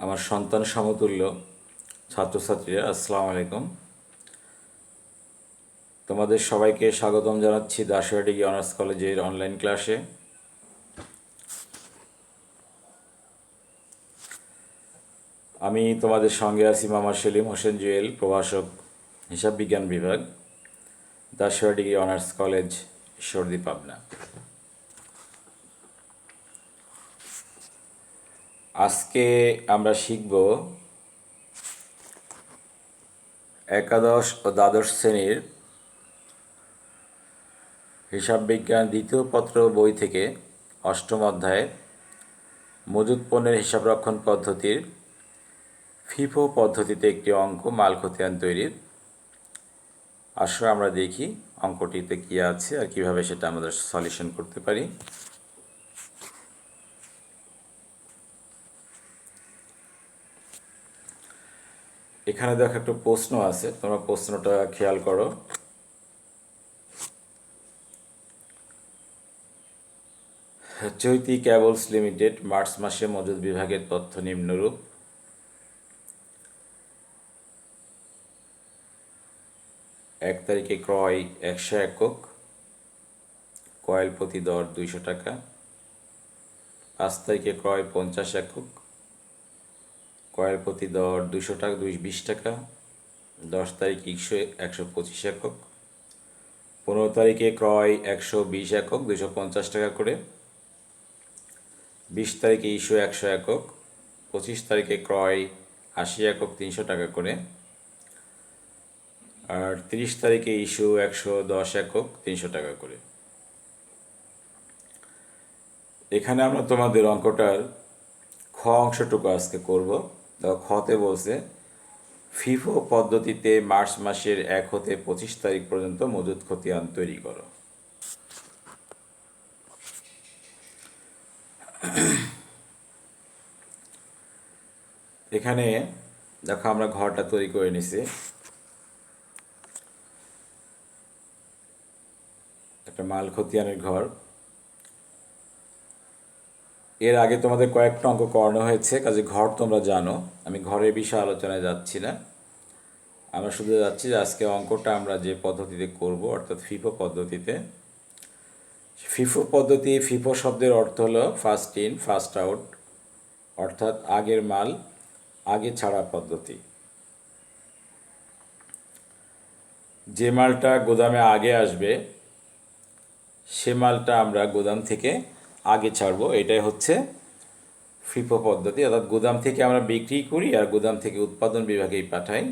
আমার সন্তান সমতুল্য ছাত্রছাত্রীরা, আসসালামু আলাইকুম। তোমাদের সবাইকে স্বাগতম জানাচ্ছি দাসুয়া ডিগ্রি অনার্স কলেজের অনলাইন ক্লাসে। আমি তোমাদের সঙ্গে আছি মোহাম্মদ সেলিম হোসেন জুয়েল, প্রভাষক, হিসাব বিজ্ঞান বিভাগ, Dasuya degree honours college, Ishwardi, Pabna. আজকে আমরা শিখব একাদশ ও দ্বাদশ শ্রেণীর হিসাব বিজ্ঞান দ্বিতীয় পত্র বই থেকে অষ্টম অধ্যায়ে মজুত পণ্যের হিসাব রক্ষণ পদ্ধতির ফিফো পদ্ধতিতে একটি অঙ্ক মাল খতিয়ান তৈরির। আসলে আমরা দেখি অঙ্কটিতে কী আছে আর কিভাবে সেটা আমরা সলিউশন করতে পারি। এখানে দেখো একটা প্রশ্ন আছে, তোমরা প্রশ্নটা খেয়াল করো। চৈতি কেবলস লিমিটেড মার্চ মাসে মজুদ বিভাগের তথ্য নিম্নরূপ। এক তারিখে ক্রয় 100 একক, কয়েল প্রতি দর 200 টাকা। 5 তারিখে ক্রয় 50 একক, কয়েল প্রতি দর 200 টাকা, 220 টাকা। 10 তারিখে 125 একক। 15 তারিখে ক্রয় 120 একক, 250 টাকা করে। 20 তারিখে ইস্যু 100 একক। 25 তারিখে ক্রয় 80 একক, 300 টাকা করে। আর 30 তারিখে ইস্যু 110 একক, 300 টাকা করে। এখানে আমরা তোমাদের অঙ্কটার খ অংশটুকু আজকে করব। খতে বলছে ফিফো পদ্ধতিতে মার্চ মাসের 1 হতে 25 তারিখ পর্যন্ত মজুত খতিয়ান তৈরি করো। এখানে দেখো আমরা ঘরটা তৈরি করে নিছি। একটা মাল খতিয়ানের ঘর। এর আগে তোমাদের কয়েকটা অঙ্ক করানো হয়েছে, কাজে ঘর তোমরা জানো, আমি ঘরের বিষয়ে আলোচনায় যাচ্ছি না। আমরা শুধু যাচ্ছি যে আজকে অঙ্কটা আমরা যে পদ্ধতিতে করব, অর্থাৎ ফিফো পদ্ধতিতে। ফিফো পদ্ধতি, ফিফো শব্দের অর্থ হলো ফার্স্ট ইন ফার্স্ট আউট, অর্থাৎ আগের মাল আগে ছাড়া পদ্ধতি। যে মালটা গোদামে আগে আসবে সে মালটা আমরা গোদাম থেকে আগে ছাড়বো, এটাই হচ্ছে ফিফো পদ্ধতি। অর্থাৎ গোদাম থেকে আমরা বিক্রি করি আর গোদাম থেকে উৎপাদন বিভাগেই পাঠাই।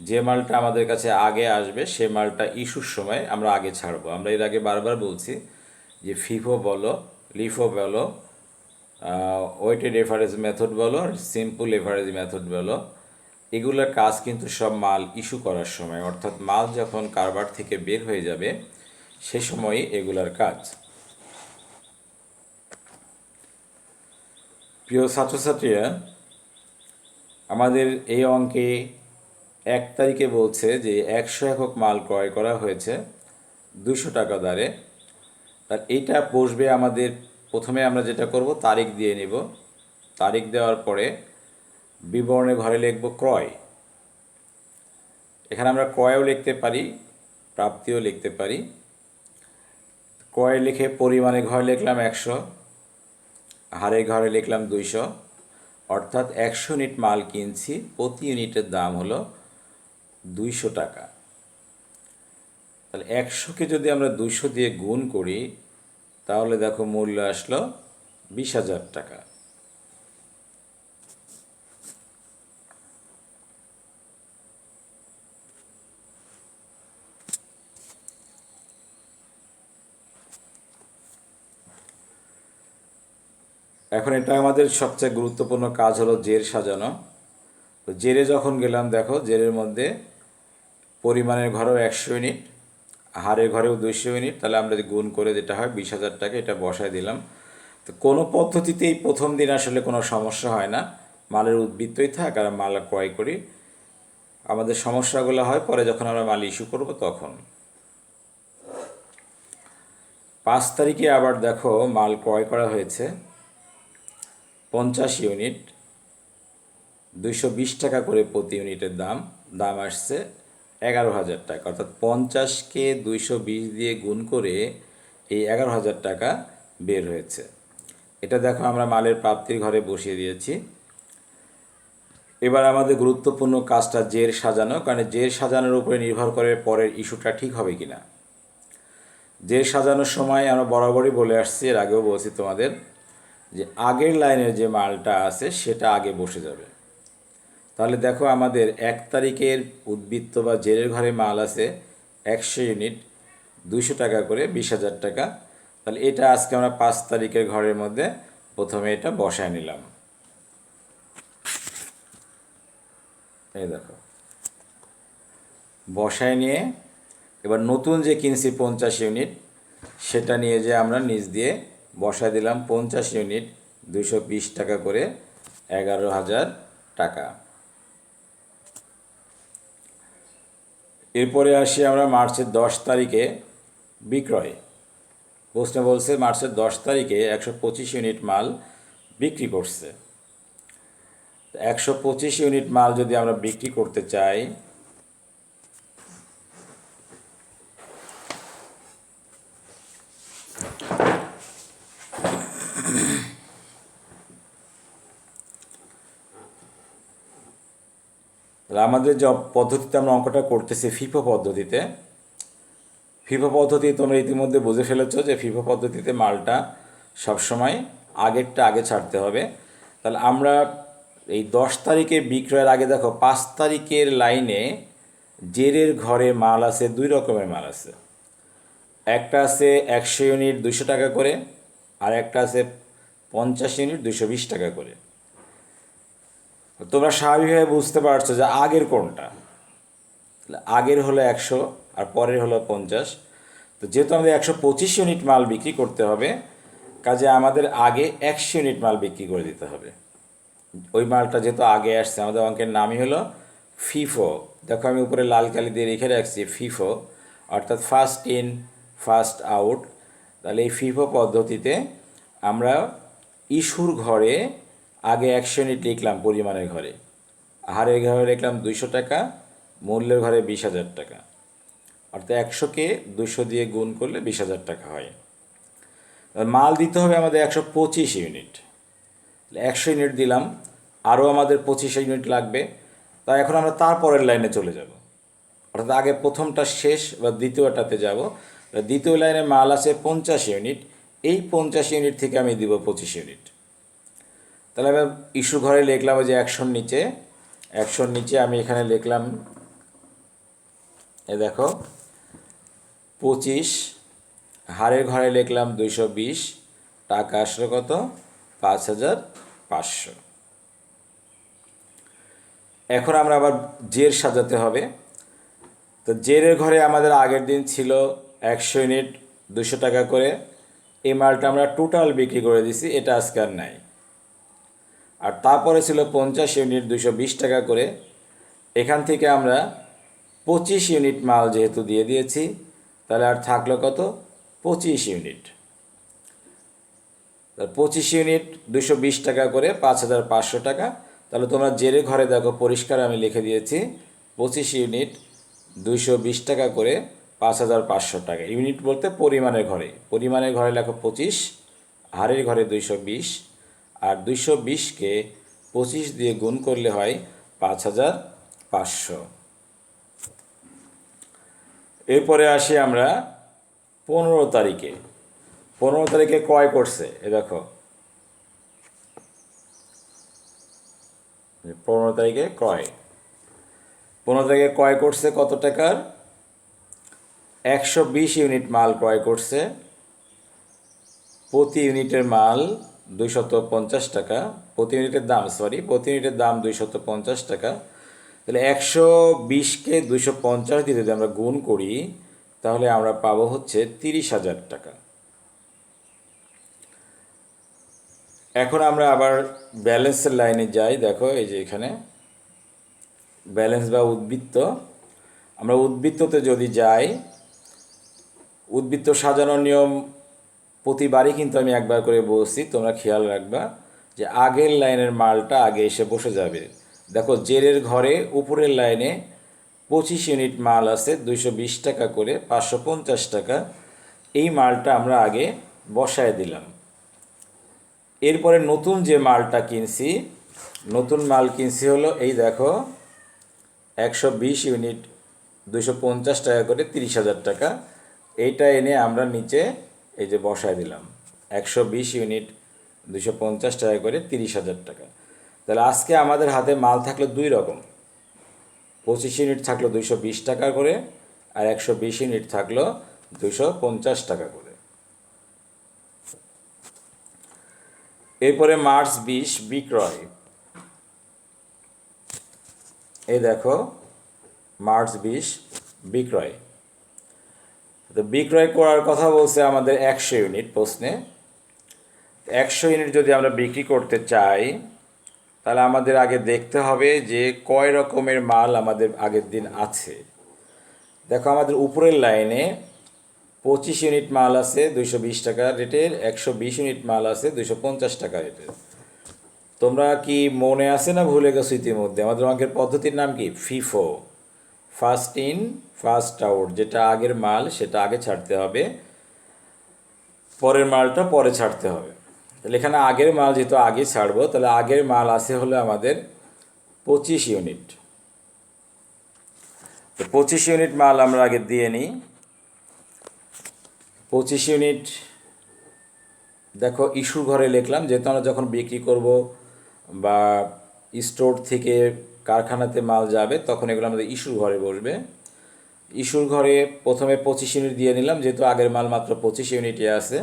যে মালটা আমাদের কাছে আগে আসবে সে মালটা ইস্যুর সময় আমরা আগে ছাড়বো। আমরা এর আগে বারবার বলছি যে ফিফো বলো, লিফো বলো, ওয়েটেড এভারেজ মেথড বলো, সিম্পল এভারেজ মেথড বলো, এগুলোর কাজ কিন্তু সব মাল ইস্যু করার সময়, অর্থাৎ মাল যখন কারবার থেকে বের হয়ে যাবে সে সময়ই এগুলার কাজ। প্রিয় ছাত্রছাত্রীরা, আমাদের এই অঙ্কে 1 তারিখে বলছে যে 100 একক মাল ক্রয় করা হয়েছে 200 টাকা দরে। তার এইটা বসবে আমাদের, প্রথমে আমরা যেটা করব তারিখ দিয়ে নেব। তারিখ দেওয়ার পরে বিবরণে ঘরে লিখব ক্রয়। এখানে আমরা ক্রয়ও লিখতে পারি, প্রাপ্তিও লিখতে পারি। ক্রয় লিখে পরিমাণে ঘরে লিখলাম 100, হারে ঘরে লিখলাম 200, অর্থাৎ 100 ইউনিট মাল কিনছি, প্রতি ইউনিটের দাম হলো 200 টাকা। তাহলে 100কে যদি আমরা 200 দিয়ে গুণ করি তাহলে দেখো মূল্য আসলো 20,000 টাকা। এখন এটা আমাদের সবচেয়ে গুরুত্বপূর্ণ কাজ হলো জের সাজানো। তো জেরে যখন গেলাম, দেখো জেরের মধ্যে পরিমাণের ঘরেও 100 ইউনিট, হারের ঘরেও 200 ইউনিট, তাহলে আমরা গুণ করে যেটা হয় 20,000 টাকা, এটা বসায় দিলাম। তো কোনো পদ্ধতিতেই প্রথম দিন আসলে কোনো সমস্যা হয় না, মালের উদ্বৃত্তই থাক আর মাল ক্রয় করি। আমাদের সমস্যাগুলো হয় পরে যখন আমরা মাল ইস্যু করব তখন। 5 তারিখে আবার দেখো মাল ক্রয় করা হয়েছে 50 ইউনিট, 220 টাকা করে প্রতি ইউনিটের দাম আসছে 11,000 টাকা, অর্থাৎ 50কে 220 দিয়ে গুণ করে এই 11,000 টাকা বের হয়েছে। এটা দেখো আমরা মালের প্রাপ্তির ঘরে বসিয়ে দিয়েছি। এবার আমাদের গুরুত্বপূর্ণ কাজটা জের সাজানো, কারণ জের সাজানোর উপরে নির্ভর করে পরের ইস্যুটা ঠিক হবে কিনা। জের সাজানোর সময় আমরা বরাবরই বলে আসছি, এর আগেও বলছি তোমাদের, যে আগের লাইনের যে মালটা আছে সেটা আগে বসে যাবে। তাহলে দেখো আমাদের 1 তারিখের উদ্বৃত্ত বা জেরের ঘরে মাল আছে 100 ইউনিট, 200 টাকা করে, 20,000 টাকা। তাহলে এটা আজকে আমরা 5 তারিখের ঘরের মধ্যে প্রথমে এটা বসায় নিলাম। এই দেখো বসায় নিয়ে এবার নতুন যে কিনছি 50 ইউনিট, সেটা নিয়ে যে আমরা নিচ দিয়ে বসায় দিলাম 50 ইউনিট 220 টাকা করে, 11,000 টাকা। এরপরে আসি আমরা মার্চের 10 তারিখে বিক্রয়। প্রশ্নে বলছে মার্চের 10 তারিখে 125 ইউনিট মাল বিক্রি করছে। 125 ইউনিট মাল যদি আমরা বিক্রি করতে চাই, আমাদের যে পদ্ধতিতে আমরা অঙ্কটা করতেছি ফিফো পদ্ধতিতে, ফিফো পদ্ধতি তোমরা ইতিমধ্যে বুঝে ফেলেছো যে ফিফো পদ্ধতিতে মালটা সবসময় আগেরটা আগে ছাড়তে হবে। তাহলে আমরা এই 10 তারিখে বিক্রয়ের আগে দেখো 5 তারিখের লাইনে জেরের ঘরে মাল আছে, 2 রকমের মাল আছে। একটা আছে 100 ইউনিট 200 টাকা করে, আর একটা আছে 50 ইউনিট 220 টাকা করে। তোমরা স্বাভাবিকভাবে বুঝতে পারছো যে আগের কোনটা। আগের হলো 100 আর পরের হলো 50। তো যেহেতু আমাদের 125 ইউনিট মাল বিক্রি করতে হবে, কাজে আমাদের আগে 100 ইউনিট মাল বিক্রি করে দিতে হবে। ওই মালটা যেহেতু আগে আসছে, আমাদের অঙ্কের নামই হলো ফিফো। দেখো আমি উপরে লাল কালি দিয়ে লিখে রাখছি ফিফো, অর্থাৎ ফার্স্ট ইন ফার্স্ট আউট। তাহলে এই ফিফো পদ্ধতিতে আমরা ইস্যুর ঘরে আগে 100 ইউনিট লিখলাম পরিমাণের ঘরে, হারের ঘরে লিখলাম 200 টাকা, মূল্যের ঘরে 20,000 টাকা। অর্থাৎ 100কে 200 দিয়ে গুণ করলে 20,000 টাকা হয়। মাল দিতে হবে আমাদের 125 ইউনিট, 100 ইউনিট দিলাম, আরও আমাদের 25 ইউনিট লাগবে। তাই এখন আমরা তারপরের লাইনে চলে যাব, অর্থাৎ আগে প্রথমটা শেষ বা দ্বিতীয়টাতে যাব। দ্বিতীয় লাইনে মাল আছে 50 ইউনিট, এই 50 ইউনিট থেকে আমি দিব 25 ইউনিট। তাহলে আমি ইস্যু ঘরে লিখলাম যে 100 নিচে, 100 নিচে আমি এখানে লিখলাম, এ দেখো 25, হারের ঘরে লিখলাম 220, টাকা আসলো কত, 5,500। এখন আমরা আবার জের সাজাতে হবে। তো জেরের ঘরে আমাদের আগের দিন ছিল 100 ইউনিট 200 টাকা করে, এই মালটা আমরা টোটাল বিক্রি করে দিছি, এটা আজকে আর নাই। আর তারপরে ছিল 50 ইউনিট 220 টাকা করে, এখান থেকে আমরা 25 ইউনিট মাল যেহেতু দিয়ে দিয়েছি, তাহলে আর থাকলো কত, 25 ইউনিট। 25 ইউনিট 220 টাকা করে, 5,500 টাকা। তাহলে তোমরা জেরে ঘরে দেখো পরিষ্কার আমি লিখে দিয়েছি 25 ইউনিট 220 টাকা করে, 5,500 টাকা। ইউনিট বলতে পরিমাণের ঘরে, পরিমাণের ঘরে লেখো 25, হারের ঘরে 220, আর 220কে 25 দিয়ে গুণ করলে হয় 5,500। এরপরে আসি আমরা 15 তারিখে। 15 তারিখে ক্রয় করছে, এ দেখো 15 তারিখে ক্রয়, 15 তারিখে ক্রয় করছে কত টাকার, 120 ইউনিট মাল ক্রয় করছে। প্রতি ইউনিটের মাল 250 টাকা, প্রতি ইউনিটের দাম, প্রতি ইউনিটের দাম 250 টাকা। তাহলে 120কে 250 দিয়ে যদি আমরা গুণ করি, তাহলে আমরা পাবো হচ্ছে 30,000 টাকা। এখন আমরা আবার ব্যালেন্সের লাইনে যাই। দেখো এই যে এখানে ব্যালেন্স বা উদ্বৃত্ত, আমরা উদ্বৃত্ততে যদি যাই, উদ্বৃত্ত সাজানোর নিয়ম প্রতিবারই কিন্তু আমি একবার করে বলছি, তোমরা খেয়াল রাখবা যে আগের লাইনের মালটা আগে এসে বসে যাবে। দেখো জেরের ঘরে উপরের লাইনে 25 ইউনিট মাল আছে 220 টাকা করে, 550 টাকা। এই মালটা আমরা আগে বসায় দিলাম। এরপরে নতুন যে মালটা কিনছি, নতুন মাল কিনছি হলো এই দেখো 120 ইউনিট 250 টাকা করে, 30,000 টাকা। এইটা এনে আমরা নিচে এই যে বসায় দিলাম 120 ইউনিট 250 টাকা করে, 30,000 টাকা। তাহলে আজকে আমাদের হাতে মাল থাকলো দুই রকম, 25 ইউনিট থাকলো 220 টাকা করে, আর 120 ইউনিট থাকলো 250 টাকা করে। এরপরে মার্চ 20 বিক্রয়। এই দেখো মার্চ 20 বিক্রয়। তো বিক্রয় করার কথা বলছে আমাদের 100 ইউনিট প্রশ্নে। 100 ইউনিট যদি আমরা বিক্রি করতে চাই তাহলে আমাদের আগে দেখতে হবে যে কয় রকমের মাল আমাদের আগের দিন আছে। দেখো আমাদের উপরের লাইনে 25 ইউনিট মাল আছে 220 টাকা রেটের, 120 ইউনিট মাল আছে 250 টাকা রেটের। তোমরা কি মনে আছে না ভুলে গেছো ইতিমধ্যে? আমাদের অঙ্কের পদ্ধতির নাম কি? FIFO, first in first out. যেটা আগের মাল সেটা আগে ছাড়তে হবে, পরের মালটা পরে ছাড়তে হবে। তাহলে এখানে আগের মাল যেহেতু আগে ছাড়বো, তাহলে আগের মাল আছে হলো আমাদের 25 ইউনিট। তো 25 ইউনিট মাল আমরা আগে দিয়ে নিই। 25 ইউনিট দেখো ইস্যুর ঘরে লিখলাম, যেহেতু আমরা যখন বিক্রি করব বা স্টোর থেকে কারখানাতে মাল যাবে তখন এগুলো আমাদের ইস্যুর ঘরে বসবে। ইস্যুর ঘরে প্রথমে 25 ইউনিট দিয়ে নিলাম, যেহেতু আগের মাল মাত্র 25 ইউনিটে আছে,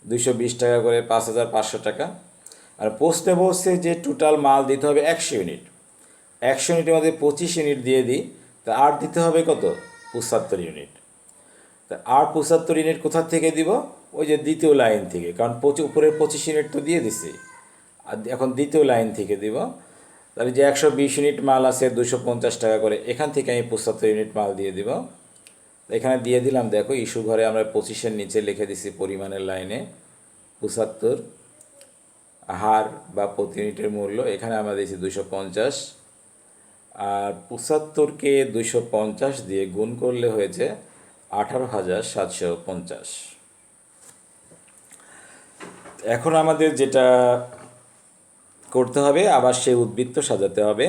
220 টাকা করে, 5,500 টাকা। আর পোস্টে বলছে যে টোটাল মাল দিতে হবে 100 ইউনিট। 100 ইউনিটের মধ্যে 25 ইউনিট দিয়ে দিই, তা আর দিতে হবে কত? 75 ইউনিট। তা আর 75 ইউনিট কোথা থেকে দিব? ওই যে দ্বিতীয় লাইন থেকে, কারণ উপরের 25 ইউনিট তো দিয়ে দিছি, আর এখন দ্বিতীয় লাইন থেকে দিব। তাহলে যে 120 ইউনিট মাল আছে 250 টাকা করে, এখান থেকে আমি 75 ইউনিট মাল দিয়ে দিব। এখানে দিয়ে দিলাম। দেখো ইস্যু ঘরে আমরা 25-এর নিচে লিখে দিছি পরিমাণের লাইনে 75, হার বা প্রতি ইউনিটের মূল্য এখানে আমরা দিয়েছি 250, আর 75কে 250 দিয়ে গুণ করলে হয়েছে 18,750। এখন আমাদের যেটা করতে হবে, আবার সেই উদ্বৃত্ত সাজাতে হবে।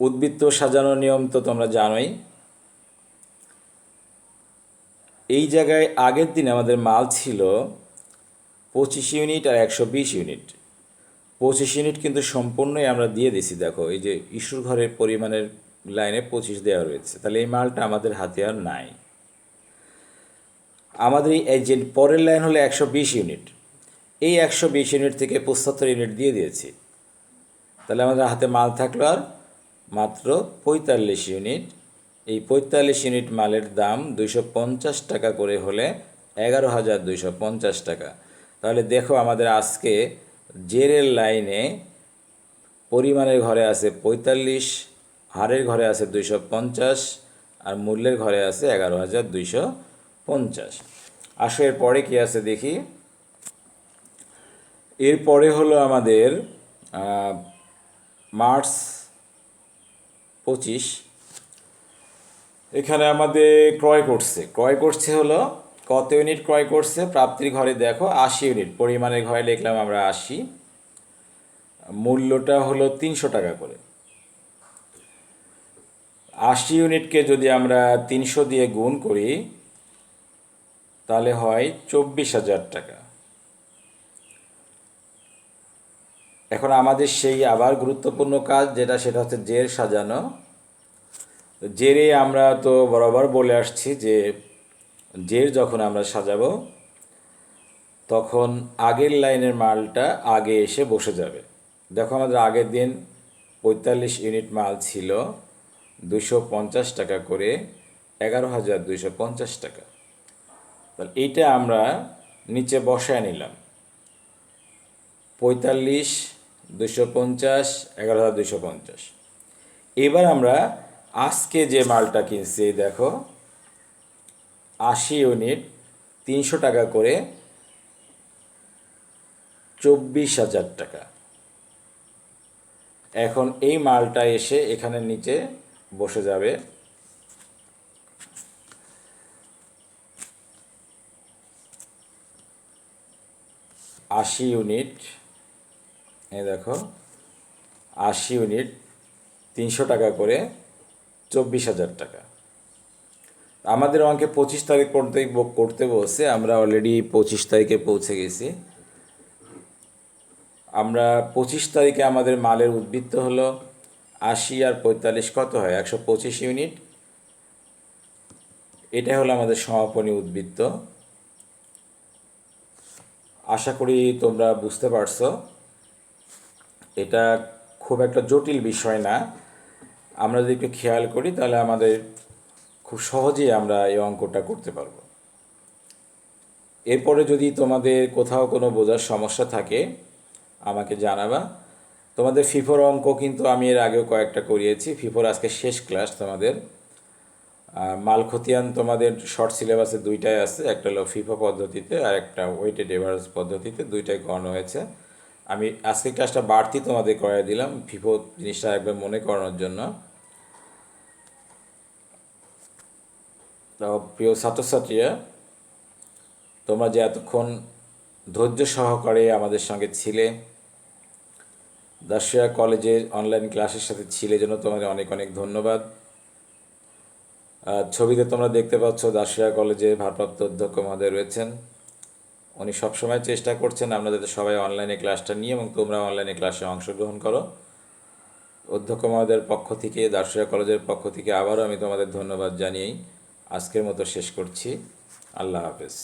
উদ্বৃত্ত সাজানোর নিয়ম তো তোমরা জানোই। এই জায়গায় আগের দিন আমাদের মাল ছিল 25 ইউনিট আর 120 ইউনিট। 25 ইউনিট কিন্তু সম্পূর্ণই আমরা দিয়ে দিছি। দেখো এই যে ইস্যুর ঘরের পরিমাণের লাইনে 25 দেওয়া রয়েছে, তাহলে এই মালটা আমাদের হাতে আর নাই। আমাদের এই যে পরের লাইন হলো 120 ইউনিট, এই 120 ইউনিট থেকে 75 ইউনিট দিয়ে দিয়েছি, তাহলে আমাদের হাতে মাল থাকলো আর মাত্র 45 ইউনিট। এই 45 ইউনিট মালের দাম 250 টাকা করে হলে 11,250 টাকা। তাহলে দেখো আমাদের আজকে জেরের লাইনে পরিমাণের ঘরে আছে 45, হারের ঘরে আছে 250, আর মূল্যের ঘরে আছে 11,250। আসো এরপরে কী আছে দেখি। এরপরে হলো আমাদের মার্চ 25। এখানে আমাদের ক্রয় করছে হলো কত ইউনিট ক্রয় করছে? প্রাপ্তির ঘরে দেখো 80 ইউনিট, পরিমাণের ঘরে লিখলাম আমরা 80, মূল্যটা হলো 300 টাকা করে। 80 ইউনিটকে যদি আমরা 300 দিয়ে গুণ করি তাহলে হয় 24,000 টাকা। এখন আমাদের সেই আবার গুরুত্বপূর্ণ কাজ যেটা, সেটা হচ্ছে জের সাজানো। জেরে আমরা তো বরাবর বলে আসছি যে জের যখন আমরা সাজাবো তখন আগের লাইনের মালটা আগে এসে বসে যাবে। দেখো আমাদের আগের দিন 45 ইউনিট মাল ছিল 250 টাকা করে, 11,250 টাকা। তাহলে এইটা আমরা নিচে বসায় নিলাম, 45, 250, 11,250। এবার আমরা আজকে যে মালটা কিনছি দেখো 80 ইউনিট 300 টাকা করে, 24,000 টাকা। এখন এই মালটা এসে এখানে নিচে বসে যাবে। 80 ইউনিট, এই দেখো 80 ইউনিট 300 টাকা করে, 24,000 টাকা। আমাদের অঙ্কে 25 তারিখ করতে বলছে, আমরা অলরেডি 25 তারিখে পৌঁছে গেছি। আমরা 25 তারিখে আমাদের মালের উদ্বৃত্ত হলো 80 আর 45 কত হয়, 125 ইউনিট। এটা হলো আমাদের সমাপনী উদ্বৃত্ত। আশা করি তোমরা বুঝতে পারছো। এটা খুব একটা জটিল বিষয় না, আমরা যদি একটু খেয়াল করি তাহলে আমাদের খুব সহজেই আমরা এই অঙ্কটা করতে পারবো। এরপরে যদি তোমাদের কোথাও কোনো বোঝার সমস্যা থাকে আমাকে জানাবা। তোমাদের ফিফোর অঙ্ক কিন্তু আমি এর আগেও কয়েকটা করিয়েছি। ফিফোর আজকে শেষ ক্লাস তোমাদের। মাল খতিয়ান তোমাদের শর্ট সিলেবাসে দুইটাই আছে, একটা হলো ফিফো পদ্ধতিতে আর একটা ওয়েটেড এভারেজ পদ্ধতিতে, দুইটাই করানো হয়েছে। আমি আজকে ক্লাসটা বাড়তি তোমাদের করাই দিলাম ফিফো জিনিসটা একবার মনে করানোর জন্য। তো প্রিয় ছাত্রছাত্রীরা, তোমরা যে এতক্ষণ ধৈর্য সহকারে আমাদের সঙ্গে ছিলে, দাসিয়া কলেজের অনলাইন ক্লাসের সাথে ছিলে, জন্য তোমাদের অনেক অনেক ধন্যবাদ। ছবিতে তোমরা দেখতে পাচ্ছ দাসিয়া কলেজের ভারপ্রাপ্ত অধ্যক্ষ মহোদয় রয়েছেন। উনি সবসময় চেষ্টা করছেন আমরা যাতে সবাই অনলাইনে ক্লাসটা নিই এবং তোমরা অনলাইনে ক্লাসে অংশগ্রহণ করো। অধ্যক্ষ মহোদয়ের পক্ষ থেকে, দাসিয়া কলেজের পক্ষ থেকে আবারও আমি তোমাদের ধন্যবাদ জানিয়েই আজকের মতো শেষ করছি। আল্লাহ হাফেজ।